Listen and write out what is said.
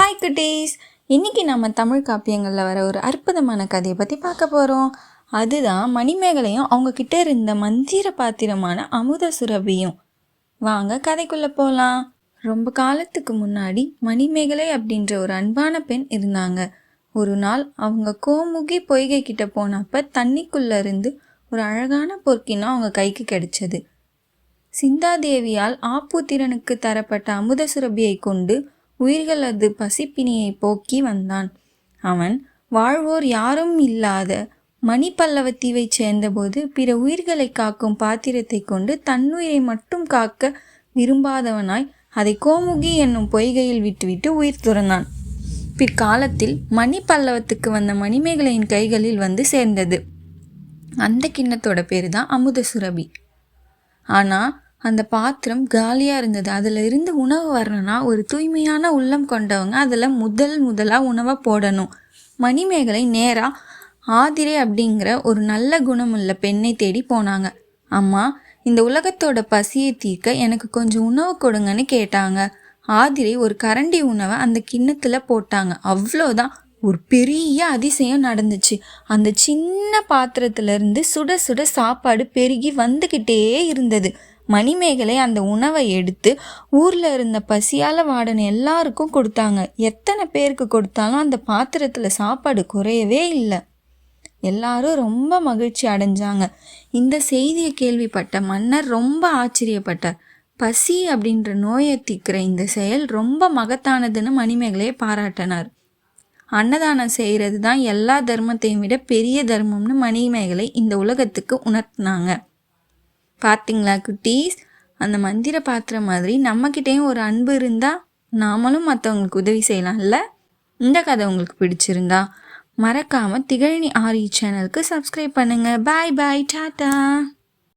Hi குட்டீஸ், இன்றைக்கி நம்ம தமிழ் காப்பியங்களில் வர ஒரு அற்புதமான கதையை பற்றி பார்க்க போகிறோம். அதுதான் மணிமேகலையும் அவங்கக்கிட்ட இருந்த மந்திர பாத்திரமான அமுத சுரபியும். வாங்க கதைக்குள்ளே போகலாம். ரொம்ப காலத்துக்கு முன்னாடி மணிமேகலை அப்படின்ற ஒரு அன்பான பெண் இருந்தாங்க. ஒரு நாள் அவங்க கோமுகி பொய்கை கிட்ட போனப்போ தண்ணிக்குள்ளே இருந்து ஒரு அழகான பொற்கினம் அவங்க கைக்கு கிடைச்சது. சிந்தாதேவியால் ஆப்பூத்திரனுக்கு தரப்பட்ட அமுத சுரபியை கொண்டு உயிர்களது பசிப்பினியை போக்கி வந்தான். அவன் வாழ்வோர் யாரும் இல்லாத மணிப்பல்லவத்தீவை சேர்ந்தபோது பிற உயிர்களை காக்கும் பாத்திரத்தை கொண்டு தன்னுயிரை மட்டும் காக்க விரும்பாதவனாய் அதை கோமுகி என்னும் பொய்கையில் விட்டுவிட்டு உயிர் துறந்தான். பிற்காலத்தில் மணிப்பல்லவத்துக்கு வந்த மணிமேகலையின் கைகளில் வந்து சேர்ந்தது. அந்த கிண்ணத்தோட பேர் தான் அமுத சுரபி. ஆனால் அந்த பாத்திரம் காலியாக இருந்தது. அதில் இருந்து உணவு வரணும்னா ஒரு தூய்மையான உள்ளம் கொண்டவங்க அதில் முதலாக உணவை போடணும். மணிமேகலை நேராக ஆதிரை அப்படிங்கிற ஒரு நல்ல குணமுள்ள பெண்ணை தேடி போனாங்க. அம்மா, இந்த உலகத்தோட பசியை தீர்க்க எனக்கு கொஞ்சம் உணவு கொடுங்கன்னு கேட்டாங்க. ஆதிரை ஒரு கரண்டி உணவை அந்த கிண்ணத்தில் போட்டாங்க. அவ்வளோதான், ஒரு பெரிய அதிசயம் நடந்துச்சு. அந்த சின்ன பாத்திரத்திலிருந்து சுட சுட சாப்பாடு பெருகி வந்துக்கிட்டே இருந்தது. மணிமேகலை அந்த உணவை எடுத்து ஊரில் இருந்த பசியால் வாடின எல்லாருக்கும் கொடுத்தாங்க. எத்தனை பேருக்கு கொடுத்தாலும் அந்த பாத்திரத்தில் சாப்பாடு குறையவே இல்லை. எல்லாரும் ரொம்ப மகிழ்ச்சி அடைஞ்சாங்க. இந்த செய்தியை கேள்விப்பட்ட மன்னர் ரொம்ப ஆச்சரியப்பட்டார். பசி அப்படின்ற நோயை தீர்க்கிற இந்த செயல் ரொம்ப மகத்தானதுன்னு மணிமேகலையை பாராட்டினார். அன்னதானம் செய்கிறது தான் எல்லா தர்மத்தையும் விட பெரிய தர்மம்னு மணிமேகலை இந்த உலகத்துக்கு உணர்த்தினாங்க. பார்த்தீங்களா குட்டீஸ், அந்த மந்திர பாத்திரம் மாதிரி நம்மக்கிட்டேயும் ஒரு அன்பு இருந்தால் நாமளும் மற்றவங்களுக்கு உதவி செய்யலாம்ல. இந்த கதை உங்களுக்கு பிடிச்சிருந்தா மறக்காமல் திகழினி ஆரி சேனலுக்கு சப்ஸ்கிரைப் பண்ணுங்கள். பாய் பாய், டாட்டா.